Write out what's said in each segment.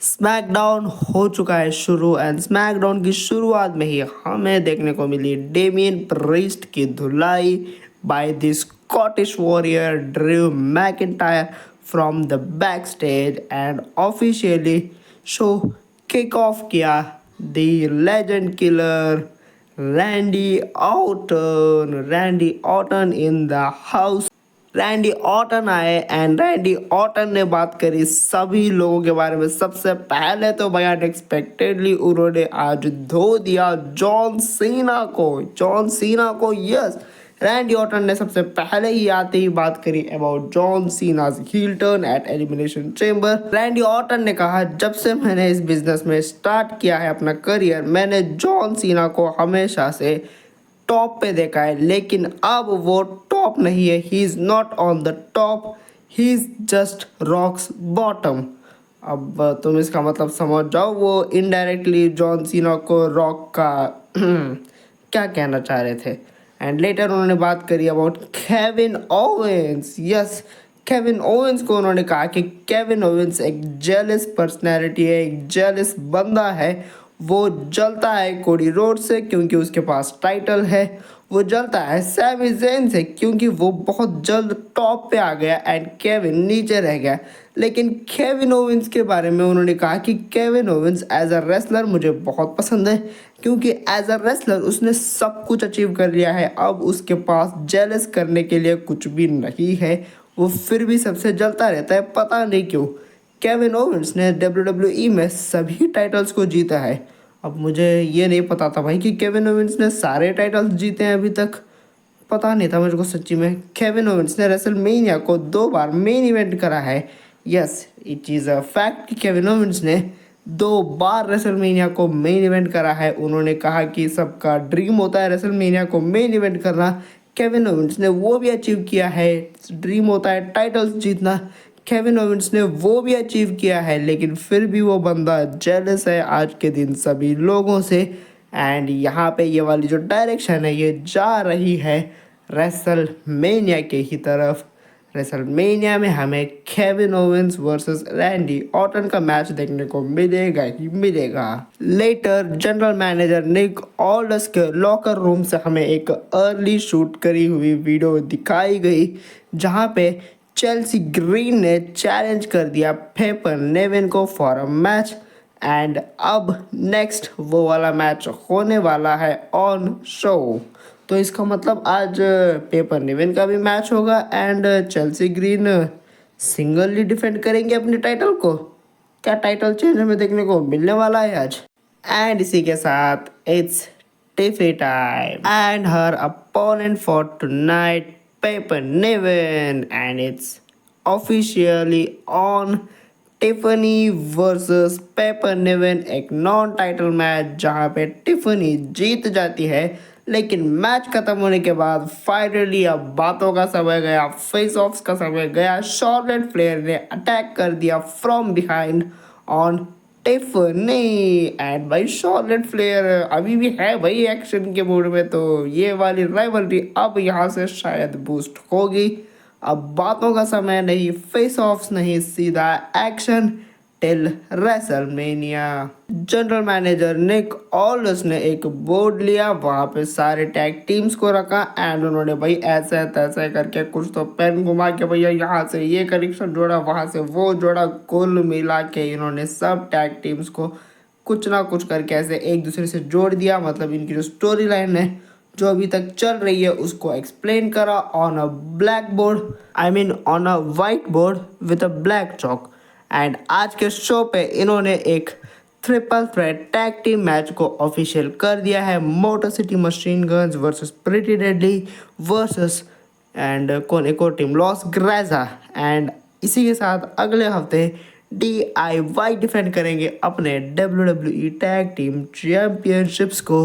SmackDown हो चुका है शुरू एंड स्मैकडाउन की शुरुआत में ही हमें देखने को मिली डेमियन प्रीस्ट की धुलाई by the Scottish warrior Drew McIntyre from the backstage and officially show kick off किया the legend killer Randy Orton in the house. Randy Orton आए एंड रैंडी ऑर्टन ने बात करी सभी लोगों के बारे में। सबसे पहले तो भाई अनएक्सपेक्टेडली उन्होंने आज धो दिया जॉन सीना को यस। रैंडी ऑर्टन ने सबसे पहले ही आते ही बात करी about John Cena's heel turn at Elimination Chamber. Randy Orton ने कहा, जब से मैंने इस बिजनेस में स्टार्ट किया है अपना करियर, मैंने जॉन सीना को हमेशा से टॉप पे देखा है, लेकिन अब वो टॉप नहीं है। He is not on the top, he is just rocks bottom. अब तुम इसका मतलब समझ जाओ, वो इनडायरेक्टली जॉन सीना को रॉक का क्या कहना चाह रहे थे। एंड लेटर उन्होंने बात करी about Kevin Owens. Yes, Kevin Owens को उन्होंने कहा कि केविन ओवेंस एक जेलस पर्सनैलिटी है, एक जेलस बंदा है। वो जलता है कोडी रोड से क्योंकि उसके पास टाइटल है। वो जलता है सैमी ज़ेन से क्योंकि वो बहुत जल्द टॉप पे आ गया एंड केविन नीचे रह गया। लेकिन केविन ओवेंस के बारे में उन्होंने कहा कि Kevin Owens as a wrestler मुझे बहुत पसंद है क्योंकि एज अ रेसलर उसने सब कुछ अचीव कर लिया है। अब उसके पास जेलस करने के लिए कुछ भी नहीं है, वो फिर भी सबसे जलता रहता है, पता नहीं क्यों। केविन ओवेंस ने WWE में सभी टाइटल्स को जीता है। अब मुझे ये नहीं पता था भाई कि केविन ओवेंस ने सारे टाइटल्स जीते हैं अभी तक, पता नहीं था मुझे को सच्ची में। केविन ओवेंस ने रेसलमेनिया को 2 बार मेन इवेंट करा है। Yes, it is a fact कि केविन ओवेंस ने 2 बार रेसलमेनिया को मेन इवेंट करा है। उन्होंने कहा कि सबका ड्रीम होता है रेसलमेनिया को मेन इवेंट करना, केविन ओवेंस ने वो भी अचीव किया है। ड्रीम होता है टाइटल्स जीतना, केविन ओवेंस ने वो भी अचीव किया है। लेकिन फिर भी वो बंदा जेलस है आज के दिन सभी लोगों से। एंड यहाँ पे ये वाली जो डायरेक्शन है ये जा रही है रेसलमेनिया के ही तरफ। रेसलमेनिया में हमें Kevin Owens versus Randy Orton का मैच देखने को मिलेगा ही मिलेगा। Letter general manager Nick Aldous के लॉकर रूम से हमें एक अर्ली शूट करी हुई वीडियो दिखाई गई जहाँ पे चेल्सी ग्रीन ने चैलेंज कर दिया पेपर नेविन को फॉर अ मैच। एंड अब नेक्स्ट वो वाला मैच होने वाला है ऑन शो। तो इसका मतलब आज पेपर नेविन का भी मैच होगा and Chelsea green singly defend करेंगे अपने टाइटल को। क्या टाइटल चेंज हमें देखने को मिलने वाला है आज। एंड इसी के साथ it's Tiffy time and her opponent for tonight Piper Niven and it's officially on. Tiffany versus Piper Niven, एक नॉन टाइटल मैच जहां पे टिफनी जीत जाती है। लेकिन मैच खत्म होने के बाद फाइनली अब बातों का समय गया, फेस ऑफ्स का समय गया। शॉर्लेट फ्लेयर ने अटैक कर दिया from behind on Tiffany and भाई शॉर्लेट फ्लेयर अभी भी है भाई एक्शन के मूड में, तो ये वाली राइवलरी अब यहाँ से शायद बूस्ट होगी। अब बातों का समय नहीं, फेस ऑफ्स नहीं, सीधा action till WrestleMania. General manager Nick Aldis ने एक बोर्ड लिया, वहाँ पे सारे टैग टीम्स को रखा एंड उन्होंने भाई ऐसे तैसे करके कुछ तो पेन घुमा के भैया यहाँ से ये कनेक्शन जोड़ा, वहाँ से वो जोड़ा, कुल मिला के इन्होंने सब टैग टीम्स को कुछ ना कुछ करके ऐसे एक दूसरे से जोड़ दिया। मतलब इनकी जो स्टोरी लाइन है जो अभी तक चल रही है उसको एक्सप्लेन करा on a black board, I mean on a white board with a black chalk. And आज के शो पे इन्होंने एक triple threat tag team match को ऑफिशियल कर दिया है। Motor City Machine guns versus Pretty Deadly versus and कौन एक और टीम लॉस ग्रेजा। एंड इसी के साथ अगले हफ्ते DIY डिफेंड करेंगे अपने WWE टैग टीम चैंपियनशिप्स को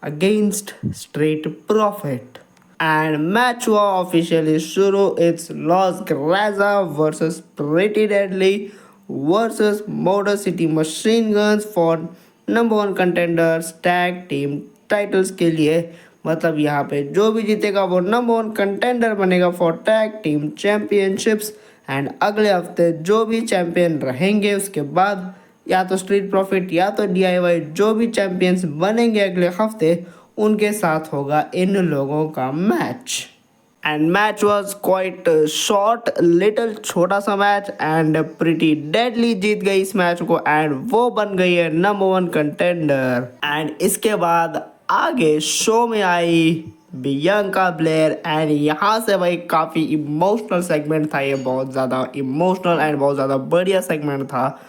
against Street Profit. And match हुआ ऑफिशियली शुरू। It's Los Garza versus Pretty Deadly versus Motor City Machine Guns for number 1 contenders tag team titles के लिए। मतलब यहाँ पे जो भी जीतेगा वो नंबर 1 कंटेंडर बनेगा for tag team championships. And अगले हफ्ते जो भी चैंपियन रहेंगे उसके बाद या तो स्ट्रीट प्रॉफिट या तो DIY जो भी चैंपियंस बनेंगे अगले हफ्ते उनके साथ होगा इन लोगों का match. And match was quite short, little छोटा सा मैच एंड प्रिटी डेडली जीत गई इस मैच को एंड वो बन गई है नंबर 1 कंटेंडर। एंड इसके बाद आगे शो में आई बियांका ब्लेयर एंड यहाँ से भाई काफ़ी इमोशनल सेगमेंट था, ये बहुत ज़्यादा इमोशनल एंड बहुत ज़्यादा बढ़िया सेगमेंट था,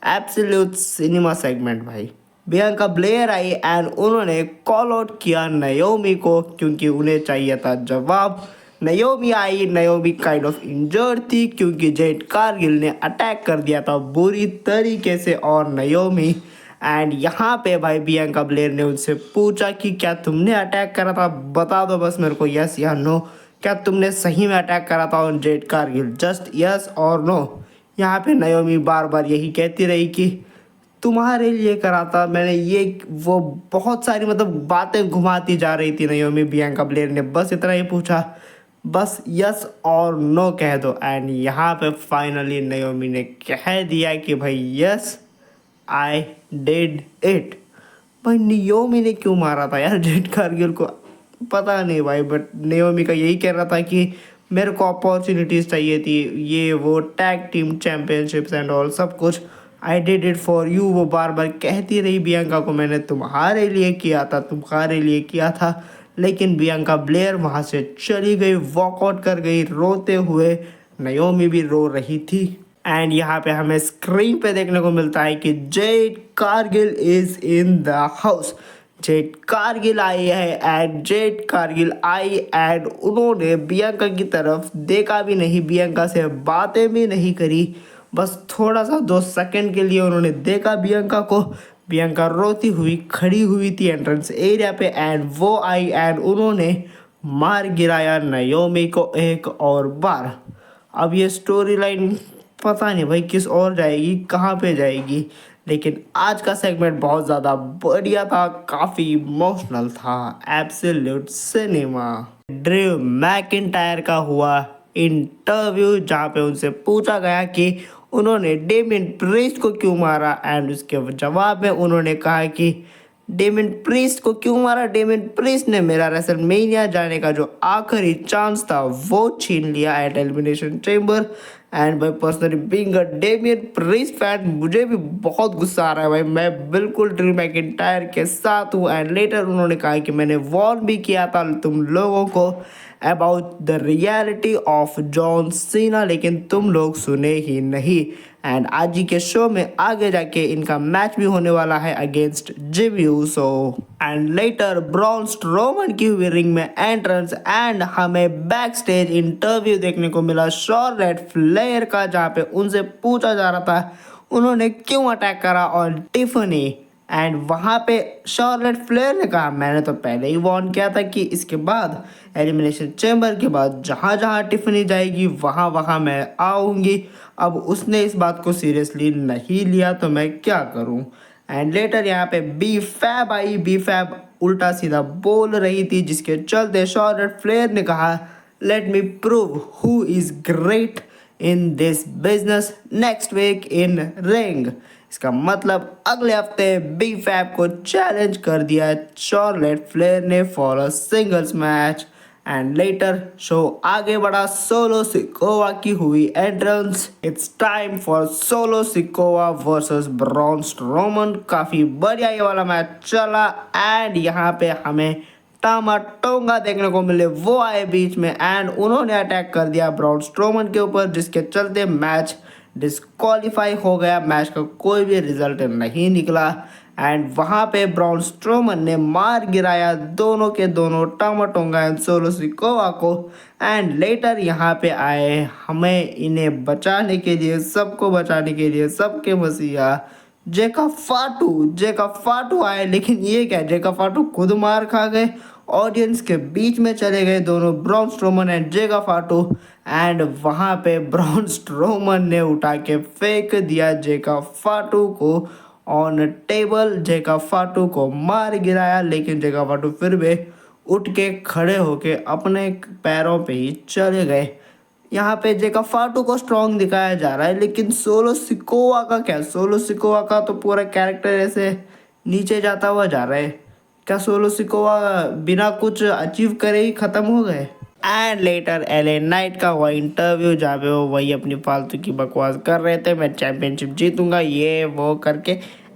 एब्सोल्यूट सिनेमा सेगमेंट भाई। बियांका ब्लेयर आई एंड उन्होंने कॉल आउट किया नयोमी को क्योंकि उन्हें चाहिए था जवाब। नयोमी आई, नयोमी काइंड ऑफ इंजर्ड थी क्योंकि जेड कारगिल ने अटैक कर दिया था बुरी तरीके से और नयोमी। एंड यहाँ पे भाई बियांका ब्लेयर ने उनसे पूछा कि क्या तुमने अटैक करा था, बता दो बस मेरे को यस या नो, क्या तुमने सही में अटैक करा था on Jade Cargill, just yes और नो। यहाँ पे नयोमी बार बार यही कहती रही कि तुम्हारे लिए करा था मैंने ये वो, बहुत सारी मतलब बातें घुमाती जा रही थी नयोमी। बियांका ब्लेयर ने बस इतना ही पूछा, बस यस और नो कह दो। एंड यहाँ पे फाइनली नयोमी ने कह दिया कि भाई यस आई डिड इट। भाई नियोमी ने क्यों मारा था यार जेड कारगिल को, पता नहीं भाई, बट नियोमी का यही कह रहा था कि मेरे को अपॉर्चुनिटीज़ चाहिए थी, ये वो tag team championships and all सब कुछ, I did it for you. वो बार बार कहती रही बियांका को मैंने तुम्हारे लिए किया था, तुम्हारे लिए किया था। लेकिन बियांका ब्लेयर वहाँ से चली गई, वॉकआउट कर गई रोते हुए, नयोमी भी रो रही थी। एंड यहाँ पे हमें स्क्रीन पे देखने को मिलता है कि Jade Cargill is in the house. Jade Cargill आई है एंड जेड कारगिल आई एंड उन्होंने बियांका की तरफ देखा भी नहीं, बियांका से बातें भी नहीं करी, बस थोड़ा सा 2 सेकंड के लिए उन्होंने देखा बियांका को। बियांका रोती हुई खड़ी हुई थी एंट्रेंस एरिया पे एंड वो आई एंड उन्होंने मार गिराया नयोमी को एक और बार। अब ये स्टोरी लाइन पता नहीं भाई किस और जाएगी, कहाँ पे जाएगी, लेकिन आज का सेगमेंट बहुत ज़्यादा बढ़िया था, काफ़ी इमोशनल था, एब्सोल्यूट सिनेमा। ड्रू मैकिंटायर का हुआ इंटरव्यू जहाँ पे उनसे पूछा गया कि उन्होंने डेमियन प्रीस्ट को क्यों मारा एंड उसके जवाब में उन्होंने कहा कि डेमियन प्रीस्ट को क्यों मारा, डेमियन प्रीस्ट ने मेरा रेसलमेनिया जाने का जो आखिरी चांस था वो छीन लिया एट एलिमिनेशन चेंबर। एंड भाई personally being a Damien priest fan मुझे भी बहुत गुस्सा आ रहा है भाई, मैं बिल्कुल ड्रू मैकिंटायर के साथ हूँ। एंड लेटर उन्होंने कहा कि मैंने वॉर्न भी किया था तुम लोगों को about the reality of John Cena, लेकिन तुम लोग सुने ही नहीं। एंड आज ही के शो में आगे जाके इनका मैच भी होने वाला है against Jimmy Uso. And later Braun Strowman की हुई रिंग में एंट्रेंस एंड हमें बैक स्टेज इंटरव्यू देखने को मिला शॉर्लेट फ्लेयर का, जहाँ पे उनसे पूछा जा रहा था उन्होंने क्यों अटैक करा ऑन टिफनी। एंड वहाँ पे शॉर्लेट फ्लेयर ने कहा मैंने तो पहले ही वार्न किया था कि इसके बाद एलिमिनेशन चैम्बर के बाद जहाँ जहाँ टिफनी जाएगी वहाँ वहाँ मैं आऊँगी। अब उसने इस बात को सीरियसली नहीं लिया तो मैं क्या करूँ। एंड लेटर यहाँ पे बी फैब आई, बी फैब उल्टा सीधा बोल रही थी जिसके चलते शॉर्लेट फ्लेयर ने कहा let me prove who is great in this business next week in ring. इसका मतलब अगले हफ्ते बी फैब को चैलेंज कर दिया शॉर्लेट फ्लेयर ने for a singles match. And later show आगे बढ़ा, सोलो सिकोवा की हुई entrance, it's time for solo Sikoa versus Braun Strowman. काफ़ी बढ़िया ये वाला मैच चला एंड यहाँ पे हमें टामा टोंगा देखने को मिले, वो आए बीच में एंड उन्होंने अटैक कर दिया ब्रॉन स्ट्रोमन के ऊपर जिसके चलते मैच डिस्क्वालीफाई हो गया, मैच का कोई भी रिजल्ट नहीं निकला। एंड वहाँ पे ब्रॉन स्ट्रोमन ने मार गिराया दोनों के दोनों टामा टोंगा एंड सोलो सिकोवा को। एंड लेटर यहाँ पे आए हमें इन्हें बचाने के लिए, सबको बचाने के लिए, सबके मसीहा जेका फाटू आए, लेकिन ये क्या जेका फाटू खुद मार खा गए, ऑडियंस के बीच में चले गए दोनों ब्रॉन स्ट्रोमन एंड जेका फाटू। एंड वहाँ पे ब्रॉन स्ट्रोमन ने उठा के फेंक दिया जेका फाटू को ऑन टेबल, जेका फाटू को मार गिराया, लेकिन जेका फाटू फिर भी उठ के खड़े होके अपने पैरों पे ही चले गए। यहाँ पे जेका फाटू को स्ट्रॉन्ग दिखाया जा रहा है, लेकिन सोलो सिकोवा का क्या? सोलो सिकोवा का तो पूरा कैरेक्टर ऐसे नीचे जाता हुआ जा रहा है। क्या सोलो सिकोवा बिना कुछ अचीव करे ही खत्म हो गए? एंड लेटर एले नाइट का वही इंटरव्यू जहाँ पे वो वही अपनी फालतू की बकवास कर रहे थे, मैं चैंपियनशिप जीतूंगा ये वो करके।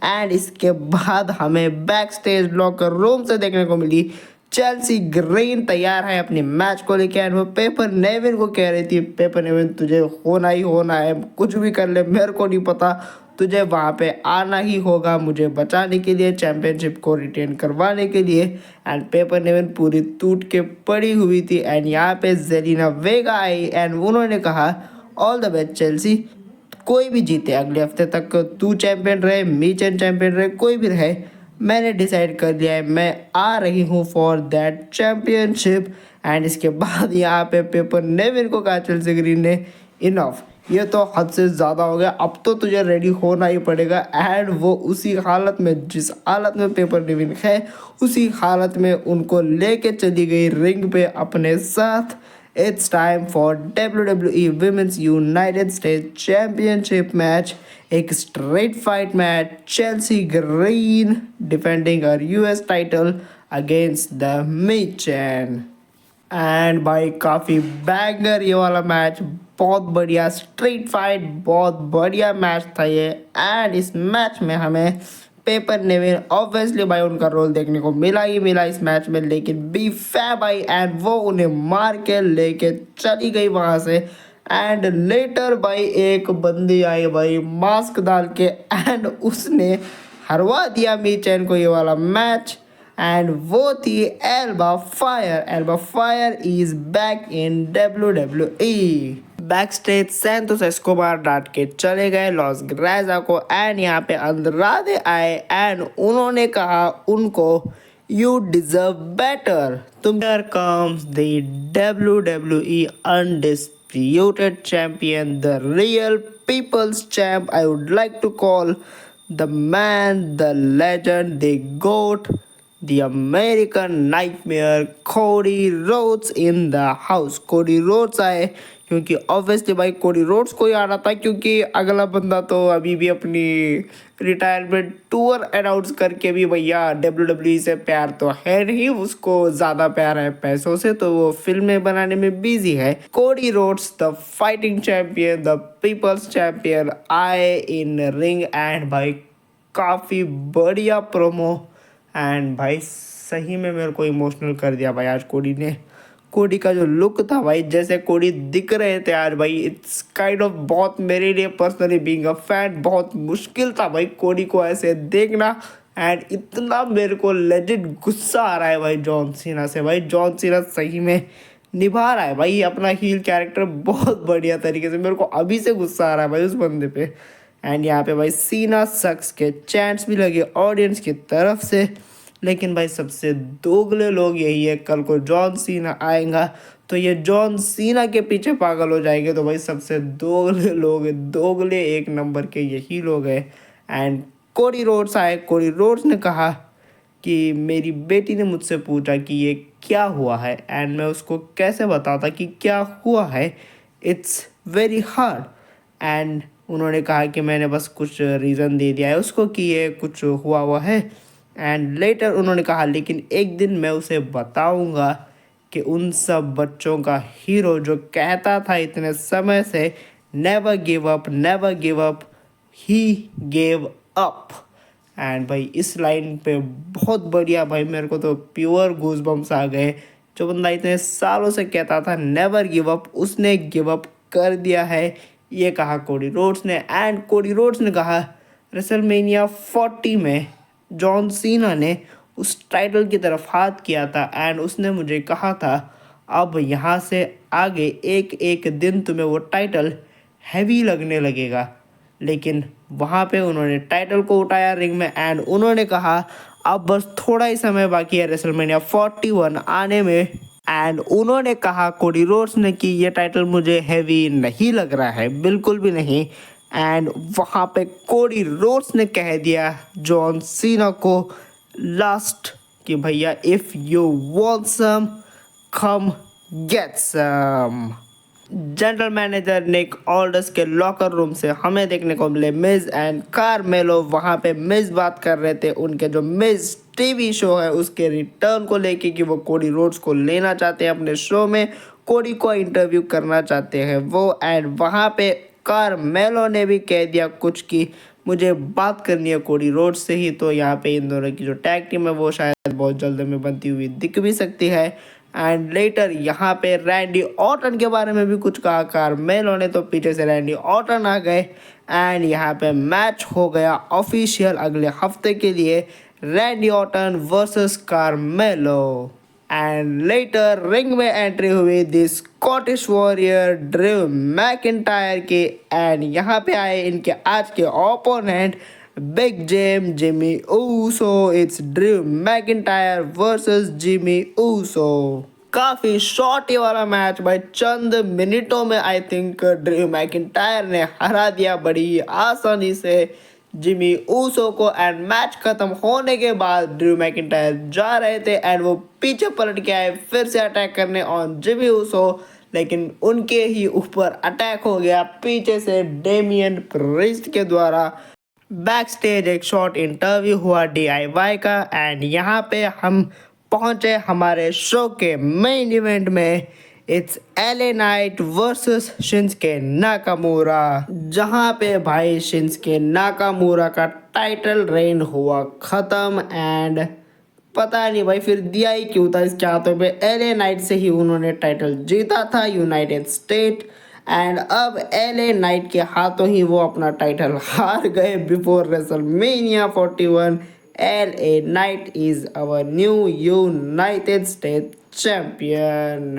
एंड इसके बाद हमें बैक स्टेज लॉकर रूम से देखने को मिली चेल्सी ग्रीन तैयार है अपनी मैच को लेके। एंड वो पेपर नेविन को कह रही थी, पेपर नेविन तुझे होना ही होना है, कुछ भी कर ले मेरे को नहीं पता, तुझे वहाँ पे आना ही होगा मुझे बचाने के लिए, चैंपियनशिप को रिटेन करवाने के लिए। एंड पेपर नेविन पूरी टूट के पड़ी हुई थी। एंड यहाँ पे जेलिना वेगा आई एंड उन्होंने कहा ऑल द बेस्ट चेल्सी, कोई भी जीते अगले हफ्ते तक, तू चैंपियन रहे, मीचन चैंपियन रहे, कोई भी रहे, मैंने डिसाइड कर लिया है, मैं आ रही हूँ फॉर दैट चैम्पियनशिप। एंड इसके बाद यहाँ पे पेपर नेविन को कहा चेल्सी ग्रीन ने इनफ, ये तो हद से ज़्यादा हो गया, अब तो तुझे रेडी होना ही पड़ेगा। एंड वो उसी हालत में, जिस हालत में पेपर नेविन है, उसी हालत में उनको लेके चली गई रिंग पे अपने साथ। It's time for WWE Women's United States Championship match. एक straight fight match, Chelsea Green defending her US title against the Michin. And भाई काफ़ी बैंगर ये वाला मैच, बहुत बढ़िया स्ट्रीट फाइट, बहुत बढ़िया मैच था ये। एंड इस मैच में हमें पेपर नेविन ऑब्वियसली भाई उनका रोल देखने को मिला ही मिला इस मैच में, लेकिन बी फैब आई एंड वो उन्हें मार के लेके चली गई वहाँ से। एंड लेटर भाई एक बंदी आई भाई मास्क डाल के एंड उसने हरवा दिया मीचैन को ये वाला मैच। एंड वो थी Alba Fyre. Alba Fyre is back in WWE। Backstage Santos Escobar डांट के चले गए लॉस ग्रेजा को। एंड यहाँ पे अंद्रादे आए एंड उन्होंने कहा उनको यू डिजर्व बेटर। तुम here comes the WWE undisputed champion, the real people's champ, I would like to call the man, the legend, the GOAT, the American Nightmare, Cody Rhodes in the house। Cody Rhodes आए क्योंकि obviously भाई Cody Rhodes को ही आना था, क्योंकि अगला बंदा तो अभी भी अपनी रिटायरमेंट टूर अनाउंस करके भी भैया WWE से प्यार तो है नहीं, उसको ज़्यादा प्यार है पैसों से, तो वो फिल्में बनाने में बिजी है। Cody Rhodes the fighting champion, the people's champion आए इन रिंग। एंड भाई काफ़ी बढ़िया प्रोमो। एंड भाई सही में मेरे को इमोशनल कर दिया भाई आज कोडी ने। कोडी का जो लुक था भाई, जैसे कोडी दिख रहे थे यार भाई, इट्स काइंड ऑफ बहुत मेरे लिए पर्सनली बीइंग अ फैन बहुत मुश्किल था भाई कोडी को ऐसे देखना। एंड इतना मेरे को लेजिट गुस्सा आ रहा है भाई जॉन सीना से। भाई जॉन सीना सही में निभा रहा है भाई अपना हील कैरेक्टर बहुत बढ़िया तरीके से, मेरे को अभी से गुस्सा आ रहा है भाई उस बंदे पे। एंड यहाँ पे भाई सीना सक्स के चैंट्स भी लगे ऑडियंस की तरफ से, लेकिन भाई सबसे दोगले लोग यही है, कल को जॉन सीना आएगा तो ये जॉन सीना के पीछे पागल हो जाएंगे। तो भाई सबसे दोगले लोग, दोगले एक नंबर के यही लोग हैं। एंड कोडी रोड्स आए। कोडी रोड्स ने कहा कि मेरी बेटी ने मुझसे पूछा कि ये क्या हुआ है, एंड मैं उसको कैसे बताता कि क्या हुआ है, इट्स वेरी हार्ड। एंड उन्होंने कहा कि मैंने बस कुछ रीज़न दे दिया है उसको कि ये कुछ हुआ है। एंड लेटर उन्होंने कहा लेकिन एक दिन मैं उसे बताऊंगा कि उन सब बच्चों का हीरो जो कहता था इतने समय से never give up, never give up, he gave up. And भाई इस लाइन पे बहुत बढ़िया भाई, मेरे को तो प्योर गूज़बम्स आ गए। जो बंदा इतने सालों से कहता था नेवर गिव अप, उसने गिव अप कर दिया है, ये कहा कोडी रोड्स ने। एंड कोडी रोड्स ने कहा रेसलमेनिया 40 में जॉन सीना ने उस टाइटल की तरफ हाथ किया था एंड उसने मुझे कहा था अब यहाँ से आगे एक एक दिन तुम्हें वो टाइटल हैवी लगने लगेगा। लेकिन वहाँ पे उन्होंने टाइटल को उठाया रिंग में एंड उन्होंने कहा अब बस थोड़ा ही समय बाकी है रेसलमेनिया 41 आने में। एंड उन्होंने कहा कोडी रोड्स ने कि ये टाइटल मुझे हैवी नहीं लग रहा है, बिल्कुल भी नहीं। एंड वहाँ पे कोडी रोड्स ने कह दिया जॉन सीना को लास्ट कि भैया if you want some come get some. General manager Nick Aldis के लॉकर रूम से हमें देखने को मिले मिज एंड कारमेलो। वहाँ पे मिज बात कर रहे थे उनके जो मिज टीवी शो है उसके रिटर्न को लेके कि वो कोडी रोड्स को लेना चाहते हैं अपने शो में, कोडी को इंटरव्यू करना चाहते हैं वो। एंड वहाँ पे कारमेलो ने भी कह दिया कुछ कि मुझे बात करनी है कोडी रोड्स से ही। तो यहाँ पे इन दोनों की जो टैग टीम है वो शायद बहुत जल्द में बनती हुई दिख भी सकती है। एंड लेटर यहाँ पे रैंडी ऑर्टन के बारे में भी कुछ कहा कारमेलो ने, तो पीछे से रैंडी ऑर्टन आ गए एंड यहाँ पे मैच हो गया ऑफिशियल अगले हफ्ते के लिए, Randy Orton versus Carmelo. And later ring में एंट्री हुई the Scottish warrior Drew McIntyre की। एंड यहाँ पे आए इनके आज के opponent big Jim Jimmy Uso. It's Drew McIntyre versus Jimmy Uso. काफ़ी शॉर्ट ये वाला मैच भाई, चंद मिनटों में आई थिंक ड्रू मैकिंटायर ने हरा दिया बड़ी आसानी से जिमी ऊसो को। एंड मैच खत्म होने के बाद ड्रू मैकिंटायर जा रहे थे एंड वो पीछे पलट के आए फिर से अटैक करने ऑन जिमी ऊसो, लेकिन उनके ही ऊपर अटैक हो गया पीछे से डेमियन प्रिस्ट के द्वारा। बैक स्टेज एक शॉर्ट इंटरव्यू हुआ DIY का एंड यहाँ पे हम पहुँचे हमारे शो के मेन इवेंट में। It's LA Knight versus Shinsuke Nakamura, जहाँ पे भाई शिंसके नाकामूरा का टाइटल रेन हुआ ख़त्म। एंड पता नहीं भाई फिर दिया ही क्यों था इसके हाथों पे, LA नाइट से ही उन्होंने टाइटल जीता था यूनाइटेड स्टेट। एंड अब LA नाइट के हाथों ही वो अपना टाइटल हार गए before WrestleMania 41। LA night is our new United state champion.